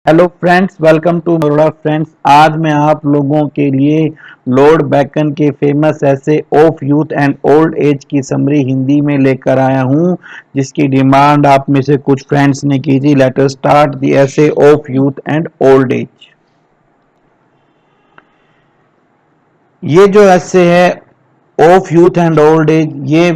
Hello friends, welcome to Baroda friends. आज मैं आप लोगों के लिए लॉर्ड बैकन के famous essay of youth and old age की समरी हिंदी में लेकर आया हूं, जिसकी डिमांड आप में से कुछ फ्रेंड्स ने की थी। लेट अस स्टार्ट द ऐसे of youth and old as. ये जो ऐसे है of youth and old as, ये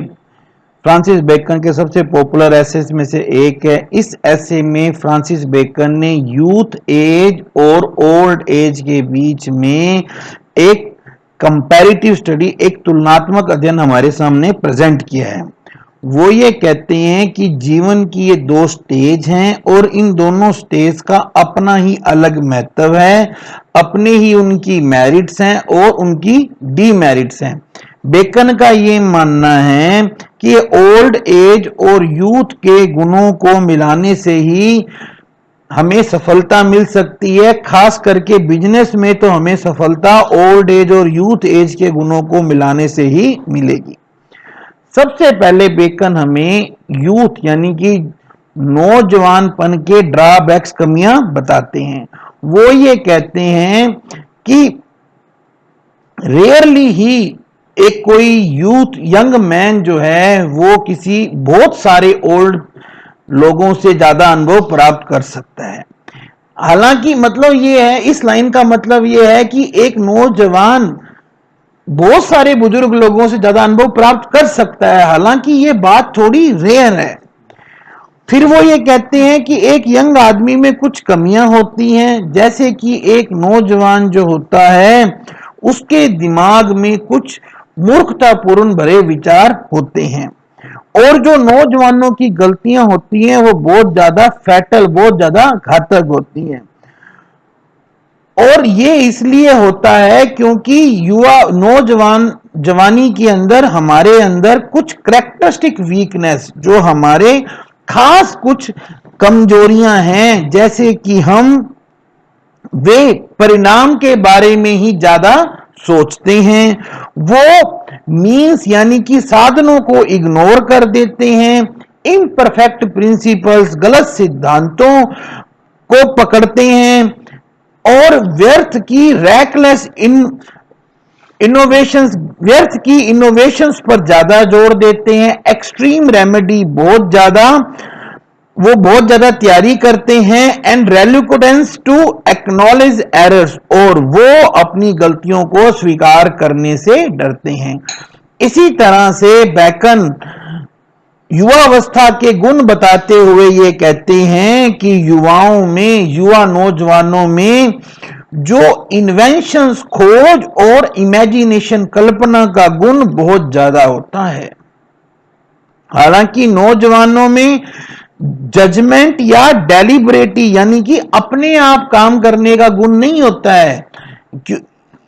फ्रांसिस बेकन के सबसे पॉपुलर एसेस में से एक है। इस एसे में फ्रांसिस बेकन ने यूथ एज और ओल्ड एज के बीच में एक कंपैरेटिव स्टडी, एक तुलनात्मक अध्ययन हमारे सामने प्रेजेंट किया है। वो ये कहते हैं कि जीवन की ये दो स्टेज हैं और इन दोनों स्टेज का अपना ही अलग महत्व है, अपने ही उनकी मेरिट्स हैं और उनकी डीमेरिट्स हैं। बेकन का ये मानना है कि ओल्ड एज और यूथ के गुणों को मिलाने से ही हमें सफलता मिल सकती है। खास करके बिजनेस में तो हमें सफलता ओल्ड एज और यूथ एज के गुणों को मिलाने से ही मिलेगी। सबसे पहले बेकन हमें यूथ यानी कि नौजवानपन के ड्रॉबैक्स, कमियां बताते हैं। वो ये कहते हैं कि रेयरली ही एक कोई यूथ यंग मैन जो है वो किसी बहुत सारे ओल्ड लोगों से ज्यादा अनुभव प्राप्त कर सकता है। हालांकि मतलब ये है, इस लाइन का मतलब ये है कि एक नौजवान बहुत सारे बुजुर्ग लोगों से ज्यादा अनुभव प्राप्त कर सकता है, हालांकि ये बात थोड़ी रेयर है। फिर वो ये कहते हैं कि एक यंग आदमी में कुछ कमियां होती हैं, जैसे कि एक नौजवान जो होता है उसके दिमाग में कुछ मूर्खतापूर्ण भरे विचार होते हैं, और जो नौजवानों की गलतियां होती हैं वो बहुत ज्यादा फैटल, बहुत ज्यादा घातक होती हैं। और ये इसलिए होता है क्योंकि युवा नौजवान जवानी के अंदर हमारे अंदर कुछ करेक्टरिस्टिक वीकनेस, जो हमारे खास कुछ कमजोरियां हैं, जैसे कि हम वे परिणाम के बारे में ही ज्यादा सोचते हैं, वो मीन्स यानी कि साधनों को इग्नोर कर देते हैं, इम्परफेक्ट प्रिंसिपल्स, गलत सिद्धांतों को पकड़ते हैं, और व्यर्थ की रैकलेस इनोवेशंस, व्यर्थ की इनोवेशंस पर ज्यादा जोर देते हैं। एक्सट्रीम रेमेडी वो बहुत ज्यादा तैयारी करते हैं। एंड रेलुकेटेंस टू एक्नॉलेज एरर्स, और वो अपनी गलतियों को स्वीकार करने से डरते हैं। इसी तरह से बैकन युवावस्था के गुण बताते हुए ये कहते हैं कि युवाओं में, युवा नौजवानों में जो इन्वेंशंस, खोज और इमेजिनेशन, कल्पना का गुण बहुत ज्यादा होता है। हालांकि नौजवानों में जजमेंट या डेलिबरेटी यानी कि अपने आप काम करने का गुण नहीं होता है,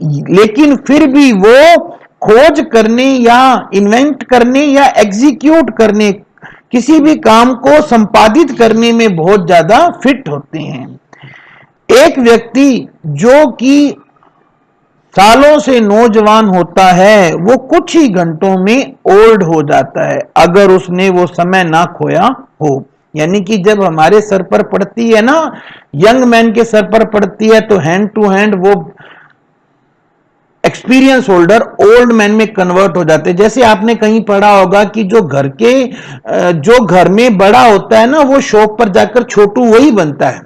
लेकिन फिर भी वो खोज करने या इन्वेंट करने या एग्जीक्यूट करने, किसी भी काम को संपादित करने में बहुत ज्यादा फिट होते हैं। एक व्यक्ति जो कि सालों से नौजवान होता है वो कुछ ही घंटों में ओल्ड हो जाता है, अगर उसने वो समय ना खोया हो। यानी कि जब हमारे सर पर पड़ती है ना, यंग मैन के सर पर पड़ती है, तो हैंड टू हैंड वो एक्सपीरियंस होल्डर ओल्ड मैन में कन्वर्ट हो जाते हैं। जैसे आपने कहीं पढ़ा होगा कि जो घर में बड़ा होता है ना, वो शॉप पर जाकर छोटू वही बनता है।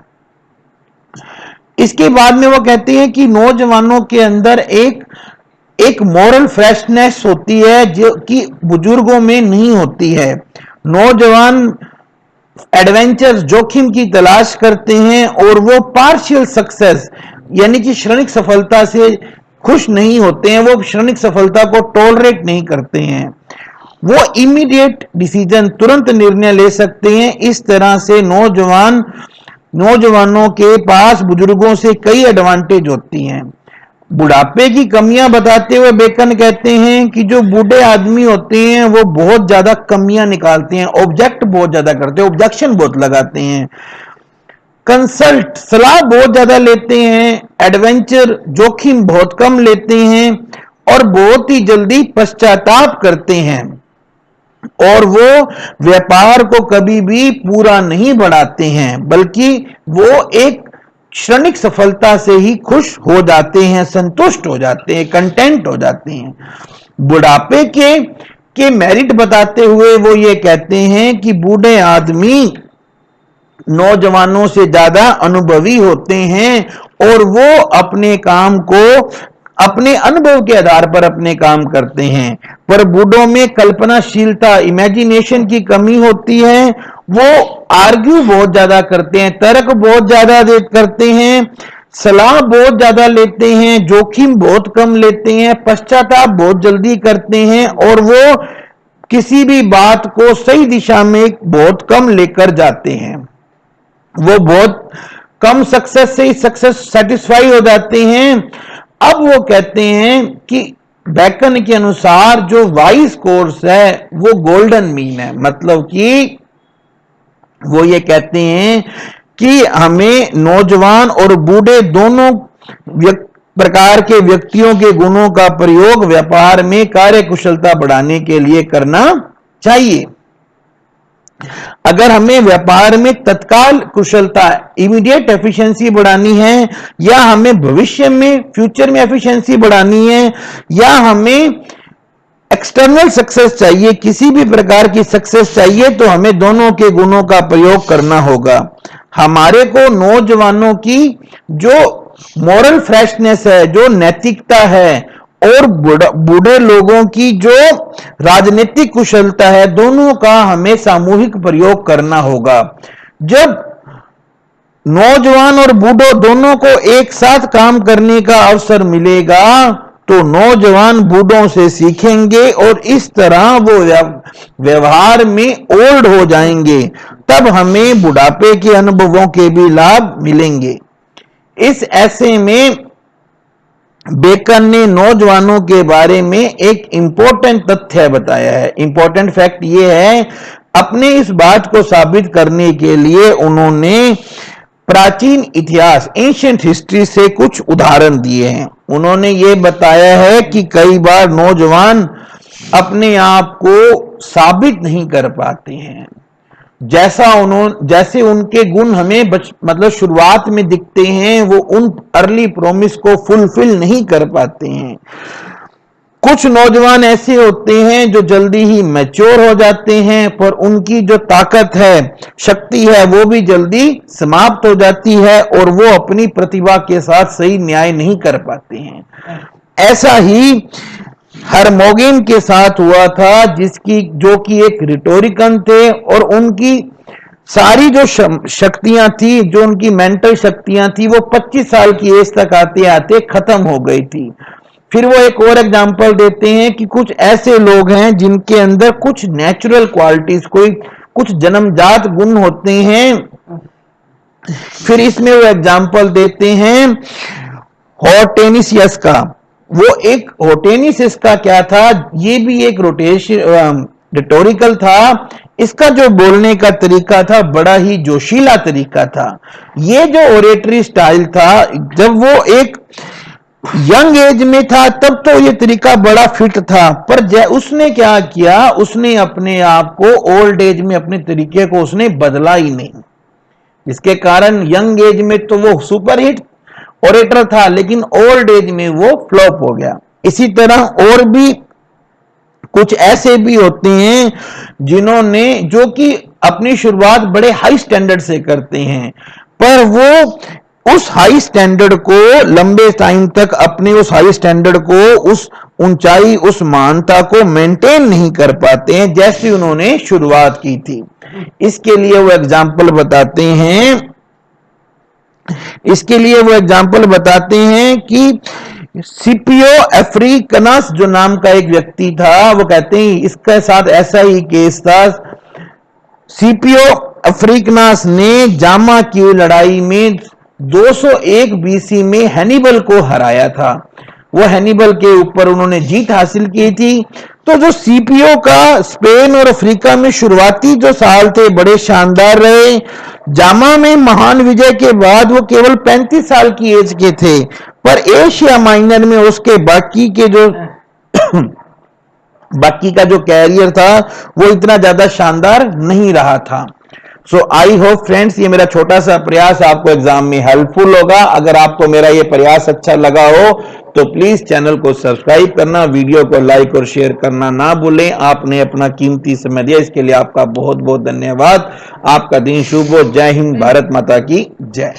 इसके बाद में वो कहते हैं कि नौजवानों के अंदर एक मॉरल फ्रेशनेस होती है जो कि बुजुर्गों में नहीं होती है। नौजवान एडवेंचर, जोखिम की तलाश करते हैं, और वो पार्शियल सक्सेस यानी कि क्षणिक सफलता से खुश नहीं होते हैं, वो क्षणिक सफलता को टॉलरेट नहीं करते हैं। वो इमीडिएट डिसीजन, तुरंत निर्णय ले सकते हैं। इस तरह से नौजवानों के पास बुजुर्गों से कई एडवांटेज होती हैं। बुढ़ापे की कमियां बताते हुए बेकन कहते हैं कि जो बूढ़े आदमी होते हैं वो बहुत ज्यादा कमियां निकालते हैं, ऑब्जेक्ट बहुत ज्यादा करते हैं, ऑब्जेक्शन बहुत लगाते हैं, कंसल्ट, सलाह बहुत ज्यादा लेते हैं, एडवेंचर, जोखिम बहुत कम लेते हैं, और बहुत ही जल्दी पश्चाताप करते हैं, और वो व्यापार को कभी भी पूरा नहीं बढ़ाते हैं, बल्कि वो एक क्षणिक सफलता से ही खुश हो जाते हैं, संतुष्ट हो जाते हैं, कंटेंट हो जाते हैं। बुढ़ापे के मेरिट बताते हुए वो ये कहते हैं कि बूढ़े आदमी नौजवानों से ज्यादा अनुभवी होते हैं और वो अपने काम को अपने अनुभव के आधार पर अपने काम करते हैं। पर बूढ़ों में कल्पनाशीलता, इमेजिनेशन की कमी होती है। वो आर्ग्यू बहुत ज्यादा करते हैं, तर्क बहुत ज्यादा करते हैं, सलाह बहुत ज्यादा लेते हैं, जोखिम बहुत कम लेते हैं, पश्चाताप बहुत जल्दी करते हैं और वो किसी भी बात को सही दिशा में बहुत कम लेकर जाते हैं। वो बहुत कम सक्सेस से ही सक्सेस सेटिस्फाई हो जाते हैं। अब वो कहते हैं कि बैकन के अनुसार जो वाइस कोर्स है वो गोल्डन मीन है। मतलब कि वो ये कहते हैं कि हमें नौजवान और बूढ़े दोनों प्रकार के व्यक्तियों के गुणों का प्रयोग व्यापार में कार्य कुशलता बढ़ाने के लिए करना चाहिए। अगर हमें व्यापार में तत्काल कुशलता, इमीडिएट एफिशिएंसी बढ़ानी है, या हमें भविष्य में फ्यूचर में एफिशिएंसी बढ़ानी है, या हमें एक्सटर्नल सक्सेस चाहिए, किसी भी प्रकार की सक्सेस चाहिए, तो हमें दोनों के गुणों का प्रयोग करना होगा। हमारे को नौजवानों की जो मॉरल फ्रेशनेस है, जो नैतिकता है, और बूढ़े लोगों की जो राजनीतिक कुशलता है, दोनों का हमें सामूहिक प्रयोग करना होगा। जब नौजवान और बूढ़ों दोनों को एक साथ काम करने का अवसर मिलेगा तो नौजवान बूढ़ों से सीखेंगे और इस तरह वो व्यवहार में ओल्ड हो जाएंगे। तब हमें बुढ़ापे के अनुभवों के भी लाभ मिलेंगे। इस ऐसे में बेकन ने नौजवानों के बारे में एक इंपॉर्टेंट तथ्य बताया है। इंपॉर्टेंट फैक्ट ये है, अपने इस बात को साबित करने के लिए उन्होंने प्राचीन इतिहास, एंशिएंट हिस्ट्री से कुछ उदाहरण दिए हैं। उन्होंने ये बताया है कि कई बार नौजवान अपने आप को साबित नहीं कर पाते हैं। जैसे उनके गुण हमें मतलब शुरुआत में दिखते हैं, वो उन अर्ली प्रॉमिस को फुलफिल नहीं कर पाते हैं। कुछ नौजवान ऐसे होते हैं जो जल्दी ही मैच्योर हो जाते हैं, पर उनकी जो ताकत है, शक्ति है, वो भी जल्दी समाप्त हो जाती है और वो अपनी प्रतिभा के साथ सही न्याय नहीं कर पाते हैं। ऐसा ही हरमोगेन के साथ हुआ था, जो कि एक रिटोरिकन थे और उनकी सारी जो शक्तियां थी, जो उनकी मेंटल शक्तियां थी, वो 25 साल की एज तक आते आते खत्म हो गई थी। फिर वो एक और एग्जांपल देते हैं कि कुछ ऐसे लोग हैं जिनके अंदर कुछ नेचुरल क्वालिटीज, कुछ जन्मजात गुण होते हैं। फिर इसमें वो एग्जांपल देते हैं हॉर्टेनिसियस का। वो एक हॉर्टेनिसियस का क्या था, ये भी एक रिटोरिकल था। इसका जो बोलने का तरीका था बड़ा ही जोशीला तरीका था। ये जो ओरेटरी स्टाइल था, जब वो एक यंग एज में था तब तो ये तरीका बड़ा फिट था, पर उसने क्या किया, उसने अपने आप को ओल्ड एज में अपने तरीके को उसने बदला ही नहीं, जिसके कारण यंग एज में तो वो सुपरहिट ओरेटर था, लेकिन ओल्ड एज में वो फ्लॉप हो गया। इसी तरह और भी कुछ ऐसे भी होते हैं जो कि अपनी शुरुआत बड़े हाई स्टैंडर्ड से करते हैं, पर वो उस हाई स्टैंडर्ड को लंबे टाइम तक अपने उस हाई स्टैंडर्ड को, उस ऊंचाई, उस महानता को मेंटेन नहीं कर पाते हैं जैसे उन्होंने शुरुआत की थी। इसके लिए वो एग्जाम्पल बताते हैं कि सीपीओ अफ्रीकनस जो नाम का एक व्यक्ति था, वो कहते हैं इसके साथ ऐसा ही केस था। सीपीओ अफ्रीकनस ने जामा की लड़ाई में 201 बीसी में हैनिबल को हराया था। वो हैनिबल के ऊपर उन्होंने जीत हासिल की थी। तो जो सीपीओ का स्पेन और अफ्रीका में शुरुआती जो साल थे बड़े शानदार रहे। जामा में महान विजय के बाद वो केवल 35 साल की एज के थे, पर एशिया माइनर में उसके बाकी का जो कैरियर था वो इतना ज्यादा शानदार नहीं रहा था। सो आई होप फ्रेंड्स ये मेरा छोटा सा प्रयास आपको एग्जाम में हेल्पफुल होगा। अगर आपको मेरा ये प्रयास अच्छा लगा हो तो प्लीज चैनल को सब्सक्राइब करना, वीडियो को लाइक और शेयर करना ना भूलें। आपने अपना कीमती समय दिया, इसके लिए आपका बहुत बहुत धन्यवाद। आपका दिन शुभ हो। जय हिंद, भारत माता की जय।